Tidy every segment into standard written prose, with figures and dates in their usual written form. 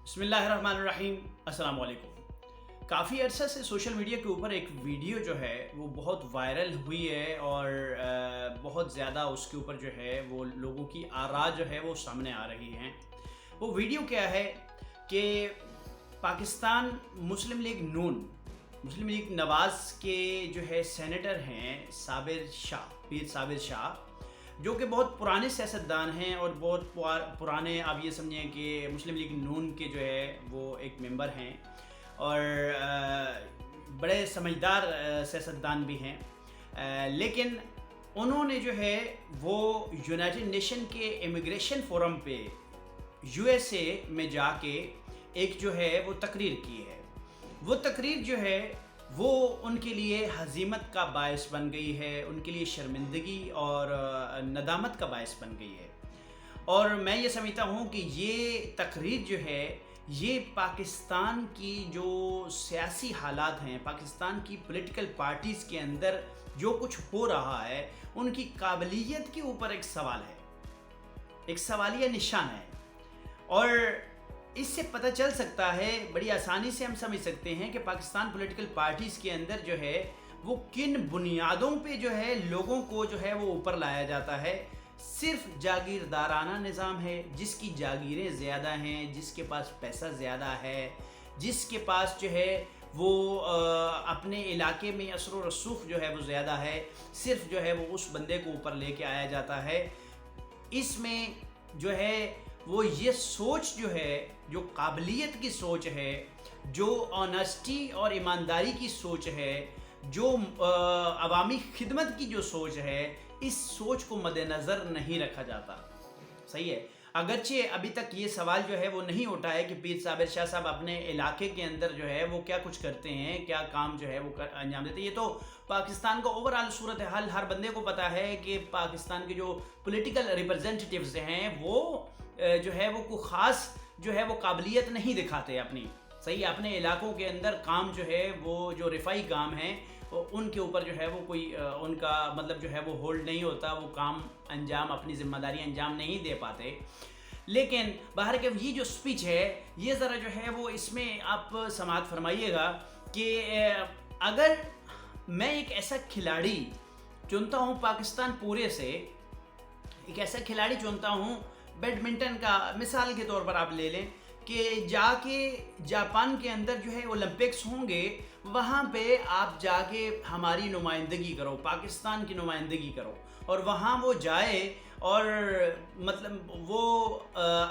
بسم اللہ الرحمن الرحیم، السلام علیکم۔ کافی عرصہ سے سوشل میڈیا کے اوپر ایک ویڈیو جو ہے وہ بہت وائرل ہوئی ہے اور بہت زیادہ اس کے اوپر جو ہے وہ لوگوں کی آراء جو ہے وہ سامنے آ رہی ہیں۔ وہ ویڈیو کیا ہے کہ پاکستان مسلم لیگ نون، مسلم لیگ نواز کے جو ہے سینیٹر ہیں پیر صابر شاہ، جو کہ بہت پرانے سیاستدان ہیں اور بہت پرانے، آپ یہ سمجھیں کہ مسلم لیگ نون کے جو ہے وہ ایک ممبر ہیں اور بڑے سمجھدار سیاستدان بھی ہیں، لیکن انہوں نے جو ہے وہ یونائٹڈ نیشن کے امیگریشن فورم پہ USA میں جا کے ایک جو ہے وہ تقریر کی ہے۔ وہ تقریر جو ہے وہ ان کے لیے ہزیمت کا باعث بن گئی ہے، ان کے لیے شرمندگی اور ندامت کا باعث بن گئی ہے، اور میں یہ سمجھتا ہوں کہ یہ تقریر جو ہے یہ پاکستان کی جو سیاسی حالات ہیں، پاکستان کی پولیٹیکل پارٹیز کے اندر جو کچھ ہو رہا ہے ان کی قابلیت کے اوپر ایک سوال ہے، ایک سوالیہ نشان ہے، اور اس سے پتہ چل سکتا ہے، بڑی آسانی سے ہم سمجھ سکتے ہیں کہ پاکستان پولیٹیکل پارٹیز کے اندر جو ہے وہ کن بنیادوں پہ جو ہے لوگوں کو جو ہے وہ اوپر لایا جاتا ہے۔ صرف جاگیردارانہ نظام ہے، جس کی جاگیریں زیادہ ہیں، جس کے پاس پیسہ زیادہ ہے، جس کے پاس جو ہے وہ اپنے علاقے میں اثر و رسوخ جو ہے وہ زیادہ ہے، صرف جو ہے وہ اس بندے کو اوپر لے کے آیا جاتا ہے۔ اس میں جو ہے وہ یہ سوچ جو ہے، جو قابلیت کی سوچ ہے، جو آنیسٹی اور ایمانداری کی سوچ ہے، جو عوامی خدمت کی جو سوچ ہے، اس سوچ کو مد نظر نہیں رکھا جاتا۔ صحیح ہے، اگرچہ ابھی تک یہ سوال جو ہے وہ نہیں اٹھا ہے کہ پیر صابر شاہ صاحب اپنے علاقے کے اندر جو ہے وہ کیا کچھ کرتے ہیں، کیا کام جو ہے وہ انجام دیتے ہیں۔ یہ تو پاکستان کا اوورآل صورتحال ہر بندے کو پتہ ہے کہ پاکستان کے جو پولیٹیکل ریپرزینٹیٹیوز ہیں وہ جو ہے وہ کوئی خاص جو ہے وہ قابلیت نہیں دکھاتے اپنی، صحیح، اپنے علاقوں کے اندر کام جو ہے وہ جو رفائی کام ہیں ان کے اوپر جو ہے وہ کوئی ان کا مطلب جو ہے وہ ہولڈ نہیں ہوتا، وہ کام انجام، اپنی ذمہ داری انجام نہیں دے پاتے۔ لیکن باہر کے یہ جو سپیچ ہے یہ ذرا جو ہے وہ اس میں آپ سماعت فرمائیے گا کہ اگر میں ایک ایسا کھلاڑی چنتا ہوں پاکستان پورے سے، ایک ایسا کھلاڑی چنتا ہوں بیڈمنٹن کا، مثال کے طور پر آپ لے لیں کہ جا کے جاپان کے اندر جو ہے اولمپکس ہوں گے، وہاں پہ آپ جا کے ہماری نمائندگی کرو، پاکستان کی نمائندگی کرو، اور وہاں وہ جائے اور مطلب وہ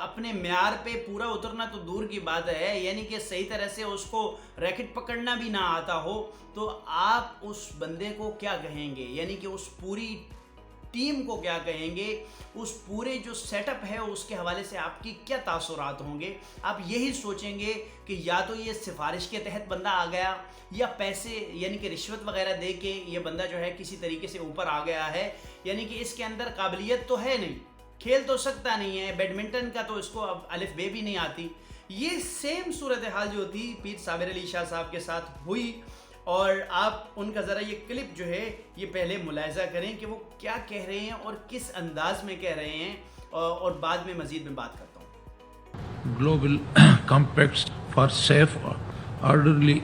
اپنے معیار پہ پورا اترنا تو دور کی بات ہے، یعنی کہ صحیح طرح سے اس کو ریکٹ پکڑنا بھی نہ آتا ہو، تو آپ اس بندے کو کیا کہیں گے؟ یعنی کہ اس پوری ٹیم کو کیا کہیں گے؟ اس پورے جو سیٹ اپ ہے اس کے حوالے سے آپ کی کیا تاثرات ہوں گے؟ آپ یہی سوچیں گے کہ یا تو یہ سفارش کے تحت بندہ آ گیا، یا پیسے یعنی کہ رشوت وغیرہ دے کے یہ بندہ جو ہے کسی طریقے سے اوپر آ گیا ہے، یعنی کہ اس کے اندر قابلیت تو ہے نہیں، کھیل تو سکتا نہیں ہے، بیڈمنٹن کا تو اس کو اب الف بے بھی نہیں آتی۔ یہ سیم صورتحال جو تھی پیر صابر علی شاہ صاحب کے ساتھ ہوئی، اور آپ ان کا ذرا یہ کلپ جو ہے یہ پہلے ملاحظہ کریں کہ وہ کیا کہہ رہے ہیں اور کس انداز میں کہہ رہے ہیں، اور بعد میں مزید میں بات کرتا ہوں۔ Global compacts for safe, orderly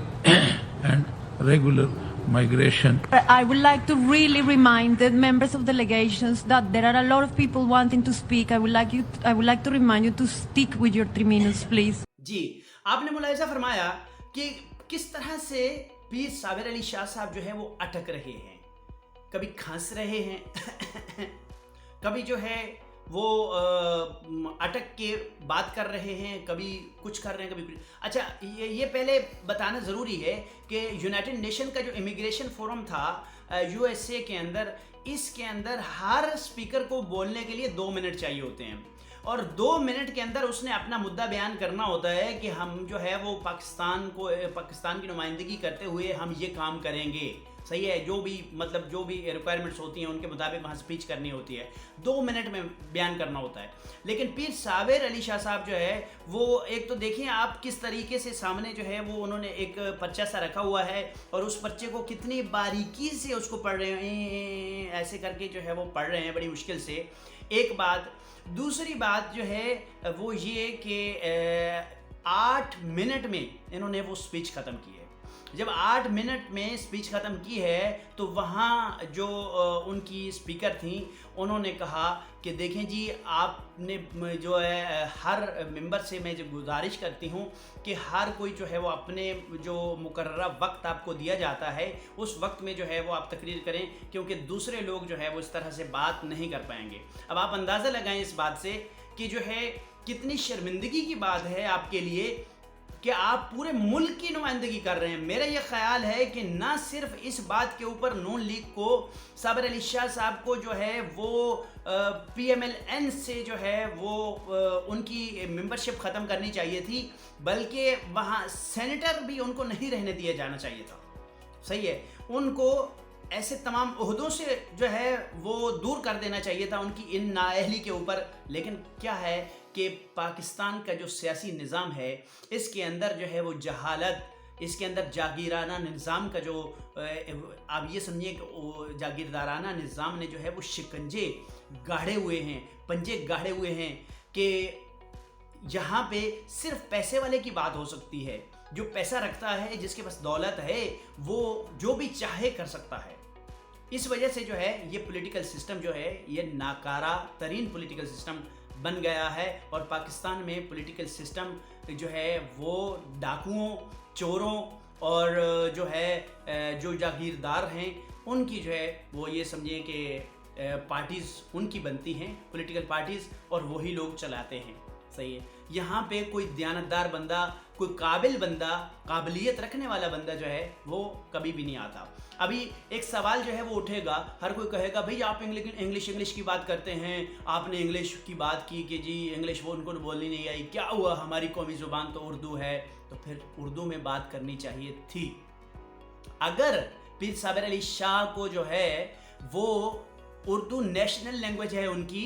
and regular migration. I would like to really remind the members of delegations that there are a lot of people wanting to speak. I would like to remind you to stick with your 3 minutes, please. جی، آپ نے ملاحظہ فرمایا کہ کس طرح سے پیر صابر علی شاہ صاحب جو ہے وہ اٹک رہے ہیں، کبھی کھانس رہے ہیں، کبھی جو ہے وہ اٹک کے بات کر رہے ہیں، کبھی کچھ کر رہے ہیں، کبھی کچھ۔ اچھا، یہ پہلے بتانا ضروری ہے کہ یونائٹڈ نیشن کا جو امیگریشن فورم تھا USA کے اندر، اس کے اندر ہر اسپیکر کو بولنے کے لیے 2 منٹ چاہیے ہوتے ہیں، اور 2 منٹ کے اندر اس نے اپنا مدعا بیان کرنا ہوتا ہے کہ ہم جو ہے وہ پاکستان کی نمائندگی کرتے ہوئے ہم یہ کام کریں گے، صحیح ہے، جو بھی مطلب جو بھی ریکوائرمنٹس ہوتی ہیں ان کے مطابق وہاں سپیچ کرنی ہوتی ہے، 2 منٹ میں بیان کرنا ہوتا ہے۔ لیکن پیر صابر علی شاہ صاحب جو ہے وہ ایک تو دیکھیں آپ کس طریقے سے سامنے جو ہے وہ انہوں نے ایک پرچہ سا رکھا ہوا ہے، اور اس پرچے کو کتنی باریکی سے اس کو پڑھ رہے ہیں، ایسے کر کے جو ہے وہ پڑھ رہے ہیں بڑی مشکل سے، ایک بات۔ دوسری بات جو ہے وہ یہ کہ 8 मिनट में इन्होंने वो स्पीच ख़त्म की है। जब 8 मिनट में स्पीच ख़त्म की है तो वहाँ जो उनकी स्पीकर थी उन्होंने कहा कि देखें जी, आपने जो है हर मेंबर से मैं जो गुजारिश करती हूँ कि हर कोई जो है वो अपने जो मुकर्ररा वक्त आपको दिया जाता है उस वक्त में जो है वो आप तकरीर करें, क्योंकि दूसरे लोग जो है वो इस तरह से बात नहीं कर पाएंगे। अब आप अंदाज़ा लगाएं इस बात से कि जो है कितनी शर्मिंदगी की बात है आपके लिए कि आप पूरे मुल्क की नुमाइंदगी कर रहे हैं। मेरा ये ख्याल है कि ना सिर्फ इस बात के ऊपर नून लीग को, साबिर अली शाह साहब को जो है वो PMLN से जो है वो उनकी मेंबरशिप ख़त्म करनी चाहिए थी, बल्कि वहाँ सेनेटर भी उनको नहीं रहने दिया जाना चाहिए था। सही है, उनको ऐसे तमाम ओहदों से जो है वो दूर कर देना चाहिए था उनकी इन नाअहली के ऊपर। लेकिन क्या है कि पाकिस्तान का जो सियासी निज़ाम है इसके अंदर जो है वो जहालत, इसके अंदर जागीराना निज़ाम का जो आप ये समझिए कि जागीरदाराना निज़ाम ने जो है वो शिकंजे गाढ़े हुए हैं, पंजे गाढ़े हुए हैं कि जहाँ पे सिर्फ पैसे वाले की बात हो सकती है। जो पैसा रखता है, जिसके पास दौलत है, वो जो भी चाहे कर सकता है। इस वजह से जो है ये पॉलिटिकल सिस्टम जो है ये नाकारा तरीन पॉलिटिकल सिस्टम बन गया है। और पाकिस्तान में पॉलिटिकल सिस्टम जो है वो डाकुओं, चोरों और जो है जो जागीरदार हैं उनकी जो है वो ये समझिए कि पार्टीज़ उनकी बनती हैं, पॉलिटिकल पार्टीज़, और वही लोग चलाते हैं। सही है, यहाँ पे कोई दयानतदार बंदा, कोई काबिल बंदा, काबिलियत रखने वाला बंदा जो है वो कभी भी नहीं आता। अभी एक सवाल जो है वो उठेगा, हर कोई कहेगा भाई आप इंग्लिश की बात करते हैं, आपने इंग्लिश की बात की कि जी इंग्लिश वो उनको बोलनी नहीं आई, क्या हुआ, हमारी कौमी ज़ुबान तो उर्दू है। तो फिर उर्दू में बात करनी चाहिए थी। अगर पीर साबिर अली शाह को जो है वो उर्दू नेशनल लैंग्वेज है उनकी,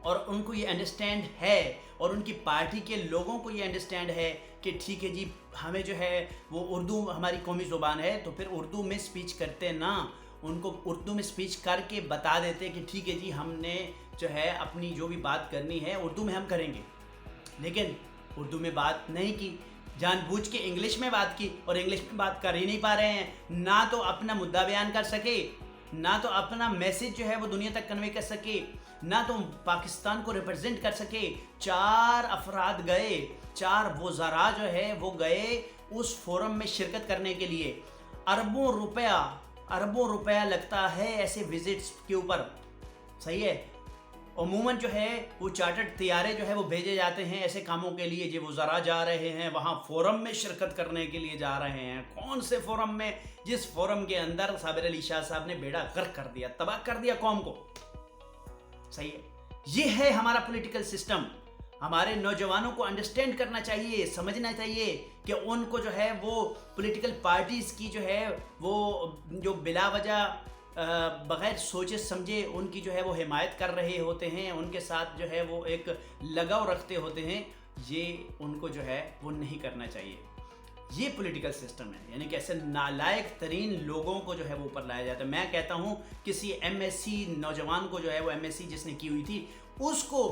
और उनको ये अंडरस्टैंड है और उनकी पार्टी के लोगों को ये अंडरस्टैंड है कि ठीक है जी हमें जो है वो उर्दू हमारी कौमी ज़ुबान है, तो फिर उर्दू में स्पीच करते ना, उनको उर्दू में स्पीच करके बता देते कि ठीक है जी हमने जो है अपनी जो भी बात करनी है उर्दू में हम करेंगे। लेकिन उर्दू में बात नहीं की, जानबूझ के इंग्लिश में बात की, और इंग्लिश में बात कर ही नहीं पा रहे हैं। ना तो अपना मुद्दा बयान कर सके, ना तो अपना मैसेज जो है वो दुनिया तक कन्वे कर सके, ना तो पाकिस्तान को रिप्रेजेंट कर सके। 4 अफराद गए, 4 वज़रा जो है वो गए उस फोरम में शिरकत करने के लिए। अरबों रुपया लगता है ऐसे विजिट्स के ऊपर। सही है, अमूमन जो है वो चार्टर्ड तैयारे जो है वो भेजे जाते हैं ऐसे कामों के लिए। जो वज़रा जा रहे हैं वहाँ फ़ोरम में शिरकत करने के लिए जा रहे हैं। कौन से फ़ोरम में? जिस फ़ोरम के अंदर साबिर अली शाह साहब ने बेड़ा गर्क कर दिया, तबाह कर दिया कौम को। सही है, ये है हमारा पॉलिटिकल सिस्टम। हमारे नौजवानों को अंडरस्टैंड करना चाहिए, समझना चाहिए कि उनको जो है वो पॉलिटिकल पार्टीज़ की जो है वो जो बिला वजह बग़ैर सोचे समझे उनकी जो है वो हिमायत कर रहे होते हैं, उनके साथ जो है वो एक लगाव रखते होते हैं, ये उनको जो है वो नहीं करना चाहिए। ये पॉलिटिकल सिस्टम है, यानी कि ऐसे नालायक तरीन लोगों को जो है वो ऊपर लाया जाता है। मैं कहता हूँ किसी MSc नौजवान को जो है वो MSc जिसने की हुई थी उसको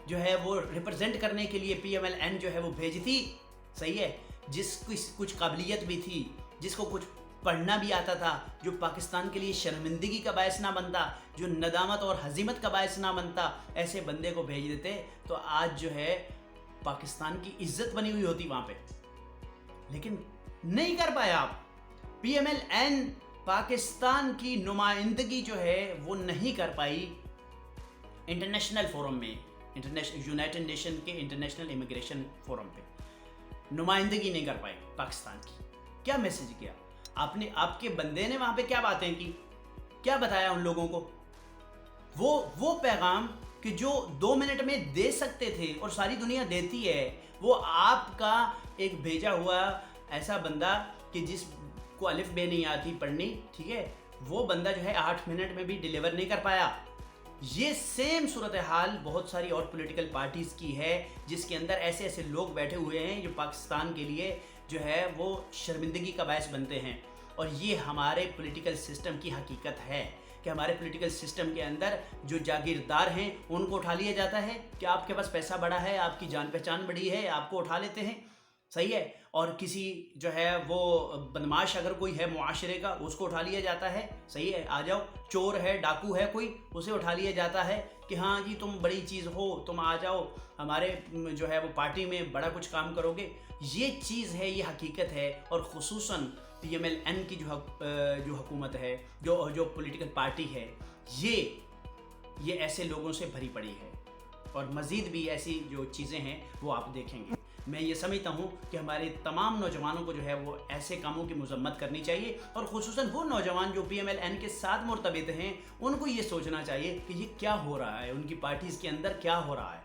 जो है वो रिप्रेजेंट करने के लिए PMLN जो है वो भेजी थी। सही है, जिसकी कुछ काबिलियत भी थी, जिसको कुछ पढ़ना भी आता था, जो पाकिस्तान के लिए शर्मिंदगी का बायस ना बनता, जो नदामत और हजीमत का बायस ना बनता, ऐसे बंदे को भेज देते तो आज जो है पाकिस्तान की इज्जत बनी हुई होती वहाँ पे। लेकिन नहीं कर पाया आप। PMLN पाकिस्तान की नुमाइंदगी जो है वो नहीं कर पाई इंटरनेशनल फोरम में, यूनाइटेड नेशन के इंटरनेशनल इमिग्रेशन फोरम पे नुमाइंदगी नहीं कर पाई पाकिस्तान की। क्या मैसेज किया आपने? आपके बंदे ने वहाँ पे क्या बातें की, क्या बताया उन लोगों को? वो पैगाम कि जो 2 मिनट में दे सकते थे और सारी दुनिया देती है, वो आपका एक भेजा हुआ ऐसा बंदा कि जिसको अलिफ बे नहीं आती पढ़नी, ठीक है, वो बंदा जो है 8 मिनट में भी डिलीवर नहीं कर पाया। ये सेम सूरत हाल बहुत सारी और पॉलिटिकल पार्टीज़ की है, जिसके अंदर ऐसे ऐसे लोग बैठे हुए हैं जो पाकिस्तान के लिए जो है वो शर्मिंदगी का बायस बनते हैं। और ये हमारे पॉलिटिकल सिस्टम की हकीकत है कि हमारे पॉलिटिकल सिस्टम के अंदर जो जागीरदार हैं उनको उठा लिया जाता है कि आपके पास पैसा बड़ा है, आपकी जान पहचान बड़ी है, आपको उठा लेते हैं, सही है। और किसी जो है वो बदमाश अगर कोई है मुआशरे का, उसको उठा लिया जाता है, सही है। आ जाओ, चोर है, डाकू है कोई, उसे उठा लिया जाता है कि हाँ जी तुम बड़ी चीज़ हो, तुम आ जाओ हमारे जो है वो पार्टी में बड़ा कुछ काम करोगे। ये चीज़ है, ये हकीकत है। और ख़ुसूसन PMLN की जो हुकूमत है, जो पॉलिटिकल पार्टी है, ये ऐसे लोगों से भरी पड़ी है। और मज़ीद भी ऐसी जो चीज़ें हैं वो आप देखेंगे। मैं ये समझता हूँ कि हमारे तमाम नौजवानों को जो है वो ऐसे कामों की मजम्मत करनी चाहिए। और ख़ुसूसन वो नौजवान जो PMLN के साथ मुर्तबित हैं, उनको ये सोचना चाहिए कि ये क्या हो रहा है, उनकी पार्टीज़ के अंदर क्या हो रहा है,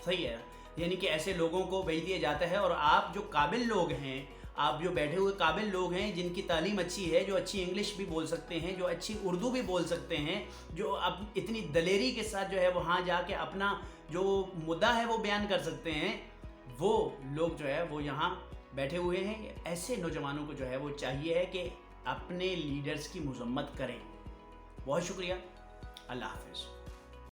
सही है। यानी कि ऐसे लोगों को भेज दिया जाता है। और आप जो काबिल लोग हैं, आप जो बैठे हुए काबिल लोग हैं, जिनकी तालीम अच्छी है, जो अच्छी इंग्लिश भी बोल सकते हैं, जो अच्छी उर्दू भी बोल सकते हैं, जो अब इतनी दलेरी के साथ जो है वहाँ जाके अपना जो मुद्दा है वो बयान कर सकते हैं, वो लोग जो है वो यहाँ बैठे हुए हैं। ऐसे नौजवानों को जो है वो चाहिए है कि अपने लीडर्स की मजम्मत करें। बहुत शुक्रिया, अल्लाह हाफ़िज़।